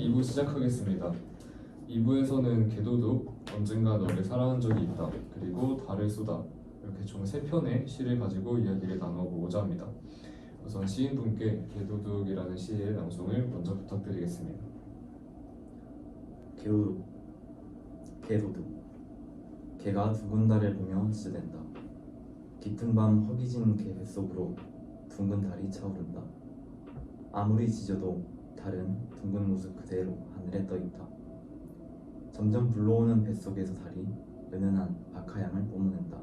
2부 시작하겠습니다. 2부에서는 개도둑, 언젠가 너를 사랑한 적이 있다, 그리고 달을 쏘다 이렇게 총 3편의 시를 가지고 이야기를 나눠보고자 합니다. 우선 시인분께 개도둑이라는 시의 낭송을 먼저 부탁드리겠습니다. 개도둑. 개도둑. 개가 둥근 달을 보며 지저댄다. 깊은 밤 허기진 개 뱃속으로 둥근 달이 차오른다. 아무리 지져도 달은 둥근 모습 그대로 하늘에 떠있다. 점점 불러오는 뱃속에서 달이 은은한 박하향을 뿜어낸다.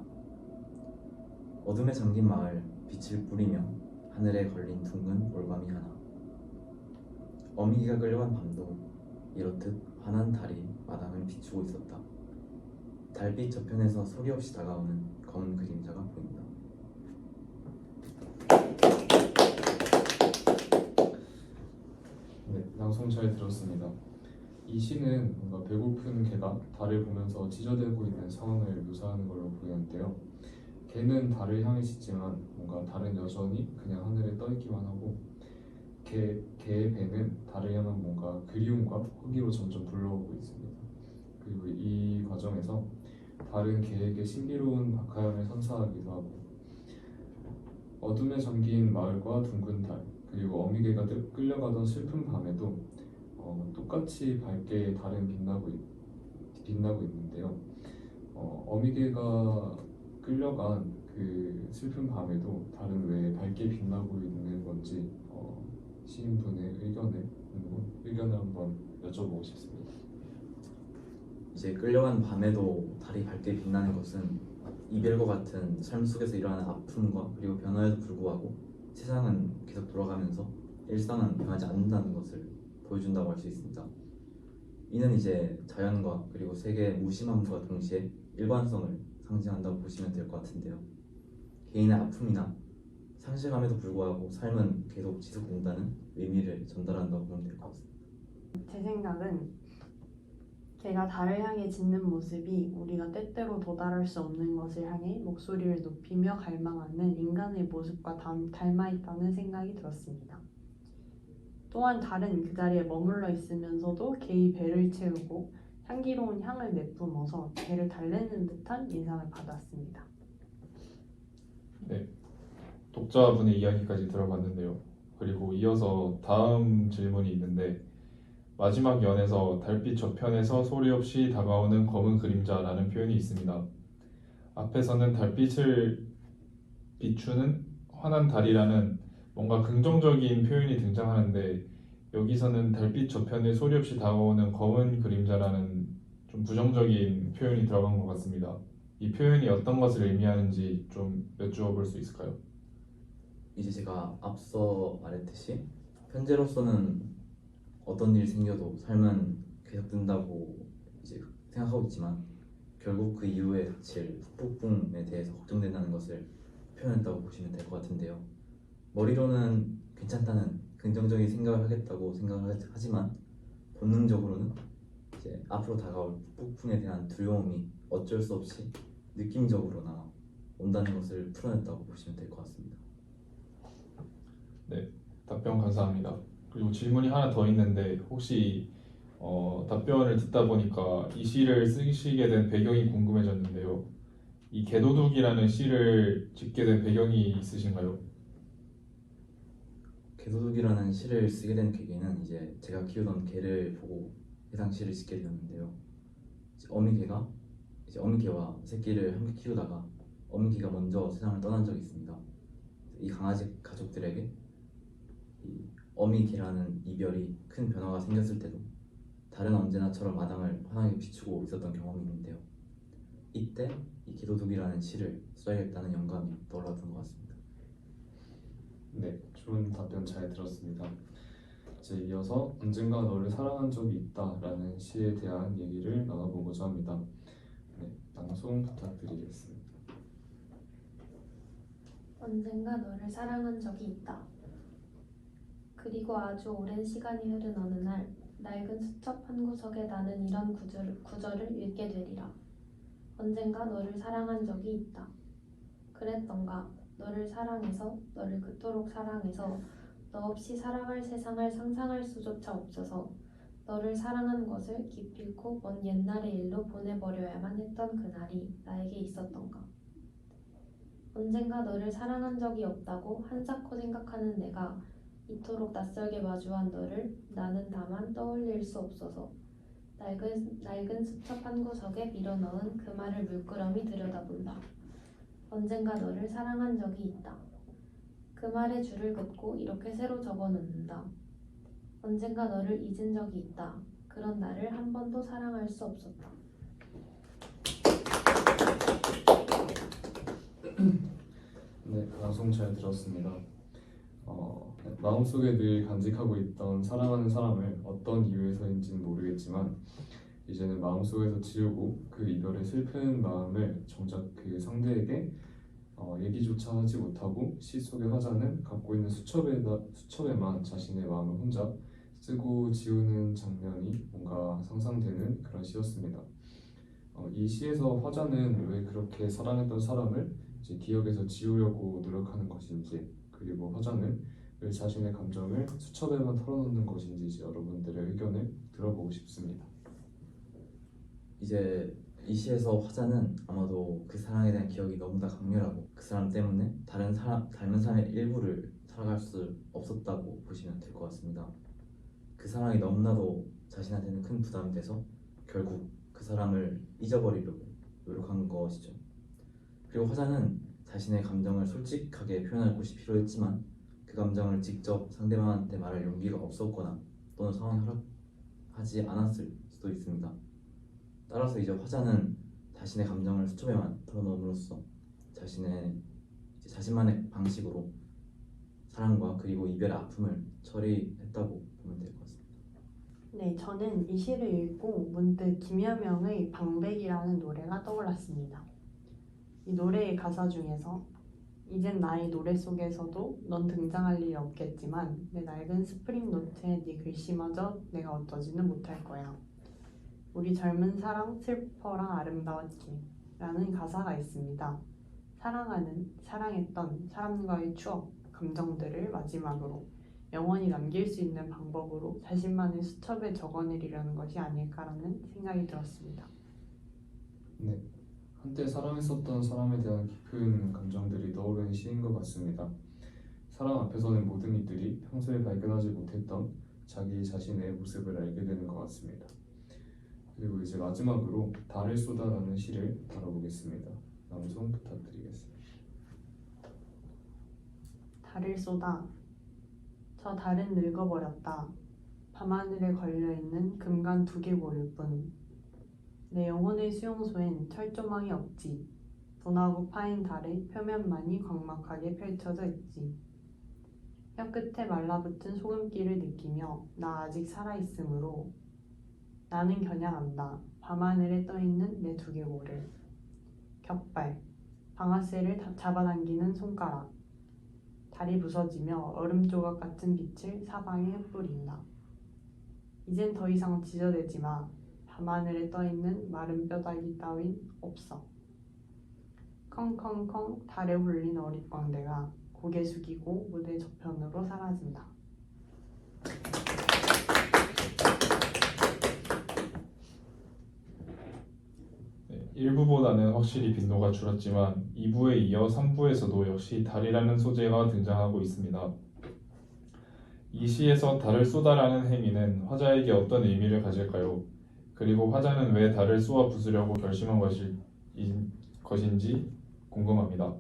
어둠에 잠긴 마을 빛을 뿌리며 하늘에 걸린 둥근 올가미 하나. 어미개가 끌려간 밤도 이렇듯 환한 달이 마당을 비추고 있었다. 달빛 저편에서 소리 없이 다가오는 검은 그림자가 보인다. 네, 낭송 잘 들었습니다. 이 시는 뭔가 배고픈 개가 달을 보면서 찢어대고 있는 상황을 묘사하는 걸로 보이는데요. 개는 달을 향해 짖지만 뭔가 달은 여전히 그냥 하늘에 떠있기만 하고 개의 배는 달을 향한 뭔가 그리움과 허기로 점점 불러오고 있습니다. 그리고 이 과정에서 달은 개에게 신비로운 박하향을 선사하기도 하고 어둠에 잠긴 마을과 둥근 달 그리고 어미개가 끌려가던 슬픈 밤에도 똑같이 밝게 달은 빛나고 있는데요. 어미개가 끌려간 그 슬픈 밤에도 달은 왜 밝게 빛나고 있는 건지 시인분의 의견을 한번 여쭤보고 싶습니다. 이제 끌려간 밤에도 달이 밝게 빛나는 것은 이별과 같은 삶 속에서 일어나는 아픔과 그리고 변화에도 불구하고 세상은 계속 돌아가면서 일상은 변하지 않는다는 것을 보여준다고 할 수 있습니다. 이는 이제 자연과 그리고 세계의 무심함과 동시에 일관성을 상징한다고 보시면 될 것 같은데요. 개인의 아픔이나 상실감에도 불구하고 삶은 계속 지속된다는 의미를 전달한다고 보면 될 것 같습니다. 제 생각은 개가 달을 향해 짖는 모습이 우리가 때때로 도달할 수 없는 것을 향해 목소리를 높이며 갈망하는 인간의 모습과 닮아있다는 생각이 들었습니다. 또한 달은 그 자리에 머물러 있으면서도 개의 배를 채우고 향기로운 향을 내뿜어서 개를 달래는 듯한 인상을 받았습니다. 네, 독자분의 이야기까지 들어봤는데요. 그리고 이어서 다음 질문이 있는데 마지막 연에서 달빛 저편에서 소리 없이 다가오는 검은 그림자라는 표현이 있습니다. 앞에서는 달빛을 비추는 환한 달이라는 뭔가 긍정적인 표현이 등장하는데 여기서는 달빛 저편에 소리 없이 다가오는 검은 그림자라는 좀 부정적인 표현이 들어간 것 같습니다. 이 표현이 어떤 것을 의미하는지 좀 여쭈어 볼 수 있을까요? 이제 제가 앞서 말했듯이 현재로서는 어떤 일이 생겨도 삶은 계속된다고 이제 생각하고 있지만 결국 그 이후에 닥칠 후폭풍에 대해서 걱정된다는 것을 표현했다고 보시면 될 것 같은데요. 머리로는 괜찮다는 긍정적인 생각을 하겠다고 생각을 하지만 본능적으로는 이제 앞으로 다가올 후폭풍에 대한 두려움이 어쩔 수 없이 느낌적으로나 온다는 것을 풀어냈다고 보시면 될 것 같습니다. 네, 답변 감사합니다. 그리고 질문이 하나 더 있는데 혹시 답변을 듣다 보니까 이 시를 쓰시게 된 배경이 궁금해졌는데요. 이 개도둑이라는 시를 짓게 된 배경이 있으신가요? 개도둑이라는 시를 쓰게 된 계기는 이제 제가 키우던 개를 보고 해당 시를 짓게 되었는데요. 어미개와 새끼를 함께 키우다가 어미개가 먼저 세상을 떠난 적이 있습니다. 이 강아지 가족들에게 이 어미개라는 이별이 큰 변화가 생겼을 때도 달은 언제나처럼 마당을 환하게 비추고 있었던 경험이 있는데요. 이때 이 개도둑이라는 시를 써야겠다는 영감이 떠올랐던 것 같습니다. 네, 좋은 답변 잘 들었습니다. 이제 이어서 언젠가 너를 사랑한 적이 있다라는 시에 대한 얘기를 나눠보고자 합니다. 네, 낭송 부탁드리겠습니다. 언젠가 너를 사랑한 적이 있다. 그리고 아주 오랜 시간이 흐른 어느 날 낡은 수첩 한 구석에 나는 이런 구절을 읽게 되리라. 언젠가 너를 사랑한 적이 있다. 그랬던가 너를 사랑해서 너를 그토록 사랑해서 너 없이 살아갈 세상을 상상할 수조차 없어서 너를 사랑한 것을 기필코 먼 옛날의 일로 보내버려야만 했던 그날이 나에게 있었던가. 언젠가 너를 사랑한 적이 없다고 한사코 생각하는 내가 이토록 낯설게 마주한 너를 나는 다만 떠올릴 수 없어서 낡은 수첩 한 구석에 밀어넣은 그 말을 물끄러미 들여다본다. 언젠가 너를 사랑한 적이 있다. 그 말에 줄을 긋고 이렇게 새로 적어놓는다. 언젠가 너를 잊은 적이 있다. 그런 나를 한 번도 사랑할 수 없었다. 네, 방송 잘 들었습니다. 마음속에 늘 간직하고 있던 사랑하는 사람을 어떤 이유에서인지는 모르겠지만 이제는 마음속에서 지우고 그 이별의 슬픈 마음을 정작 그 상대에게 얘기조차 하지 못하고 시 속의 화자는 갖고 있는 수첩에만 자신의 마음을 혼자 쓰고 지우는 장면이 뭔가 상상되는 그런 시였습니다. 이 시에서 화자는 왜 그렇게 사랑했던 사람을 이제 기억에서 지우려고 노력하는 것인지, 그리고 화자는 왜 자신의 감정을 수첩에만 털어놓는 것인지 이제 여러분들의 의견을 들어보고 싶습니다. 이제 이 시에서 화자는 아마도 그 사랑에 대한 기억이 너무나 강렬하고 그 사람 때문에 닮은 사람의 일부를 살아갈 수 없었다고 보시면 될 것 같습니다. 그 사랑이 너무나도 자신한테는 큰 부담이 돼서 결국 그 사람을 잊어버리려고 노력한 것이죠. 그리고 화자는 자신의 감정을 솔직하게 표현할 곳이 필요했지만 그 감정을 직접 상대방한테 말할 용기가 없었거나 또는 상황이 허락하지 않았을 수도 있습니다. 따라서 이제 화자는 자신의 감정을 수첩에만 털어놓음으로써 자신만의 방식으로 사랑과 그리고 이별의 아픔을 처리했다고 보면 될 것 같습니다. 네, 저는 이 시를 읽고 문득 김여명의 방백이라는 노래가 떠올랐습니다. 이 노래의 가사 중에서 이젠 나의 노래 속에서도 넌 등장할 일 없겠지만 내 낡은 스프링 노트에 네 글씨마저 내가 어쩌지는 못할 거야. 우리 젊은 사랑 슬퍼라 아름다웠지 라는 가사가 있습니다. 사랑했던 사람과의 추억, 감정들을 마지막으로 영원히 남길 수 있는 방법으로 자신만의 수첩에 적어내리려는 것이 아닐까라는 생각이 들었습니다. 네, 한때 사랑했었던 사람에 대한 깊은 감정들이 떠오르는 시인 것 같습니다. 사랑 앞에서는 모든 이들이 평소에 발견하지 못했던 자기 자신의 모습을 알게 되는 것 같습니다. 그리고 이제 마지막으로 달을 쏟아라는 시를 다뤄보겠습니다. 낭송 부탁드리겠습니다. 달을 쏟아 저 달은 늙어버렸다. 밤하늘에 걸려있는 금관 두개골일 뿐. 내 영혼의 수용소엔 철조망이 없지. 분하고 파인 달의 표면만이 광막하게 펼쳐져 있지. 혀끝에 말라붙은 소금기를 느끼며 나 아직 살아있으므로 나는 겨냥한다. 밤하늘에 떠있는 내 두개골을. 격발, 방아쇠를 잡아당기는 손가락. 달이 부서지며 얼음 조각 같은 빛을 사방에 흩뿌린다. 이젠 더 이상 지저대지 마. 밤하늘에 떠있는 마른 뼈다귀 따윈 없어. 컹컹컹 달에 홀린 어릿광대가 고개 숙이고 무대 저편으로 사라진다. 네, 1부보다는 확실히 빈도가 줄었지만 2부에 이어 3부에서도 역시 달이라는 소재가 등장하고 있습니다. 이 시에서 달을 쏟아라는 행위는 화자에게 어떤 의미를 가질까요? 그리고 화자는 왜 달을 쏘아 부수려고 결심한 것인지 궁금합니다.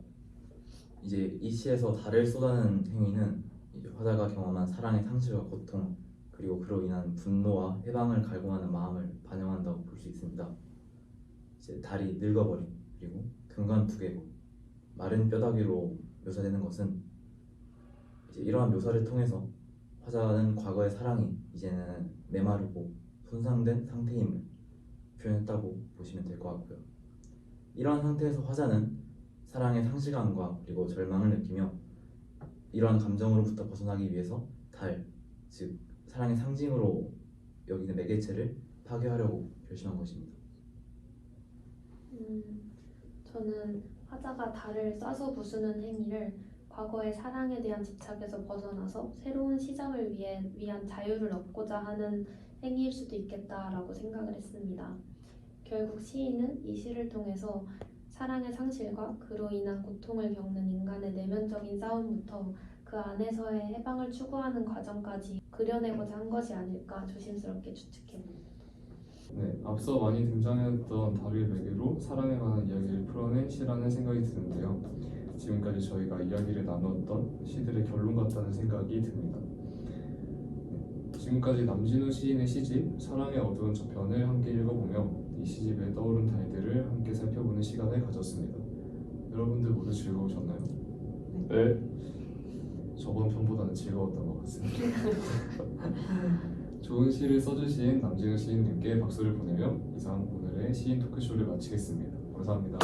이제 이 시에서 달을 쏟아는 행위는 이제 화자가 경험한 사랑의 상실과 고통 그리고 그로 인한 분노와 해방을 갈구하는 마음을 반영한다고 볼 수 있습니다. 이제 달이 늙어버림 그리고 금관 두개골 마른 뼈다귀로 묘사되는 것은 이제 이러한 묘사를 통해서 화자는 과거의 사랑이 이제는 메마르고 손상된 상태임을 표현했다고 보시면 될 것 같고요. 이러한 상태에서 화자는 사랑의 상실감과 그리고 절망을 느끼며 이러한 감정으로부터 벗어나기 위해서 달, 즉 사랑의 상징으로 여기는 매개체를 파괴하려고 결심한 것입니다. 저는 화자가 달을 쏴서 부수는 행위를 과거의 사랑에 대한 집착에서 벗어나서 새로운 시작을 위한 자유를 얻고자 하는 행위일 수도 있겠다라고 생각을 했습니다. 결국 시인은 이 시를 통해서 사랑의 상실과 그로 인한 고통을 겪는 인간의 내면적인 싸움부터 그 안에서의 해방을 추구하는 과정까지 그려내고자 한 것이 아닐까 조심스럽게 추측해봅니다. 네, 앞서 많이 등장했던 달을 매개로 사랑에 관한 이야기를 풀어낸 시라는 생각이 드는데요. 지금까지 저희가 이야기를 나눴던 시들의 결론 같다는 생각이 듭니다. 네, 지금까지 남진우 시인의 시집 사랑의 어두운 저편을 함께 읽어보며 이 시집에 떠오른 달들을 함께 살펴보는 시간을 가졌습니다. 여러분들 모두 즐거우셨나요? 네. 저번 편보다는 즐거웠던 것 같습니다. 좋은 시를 써주신 남진우 시인님께 박수를 보내며 이상 오늘의 시인 토크쇼를 마치겠습니다. 감사합니다.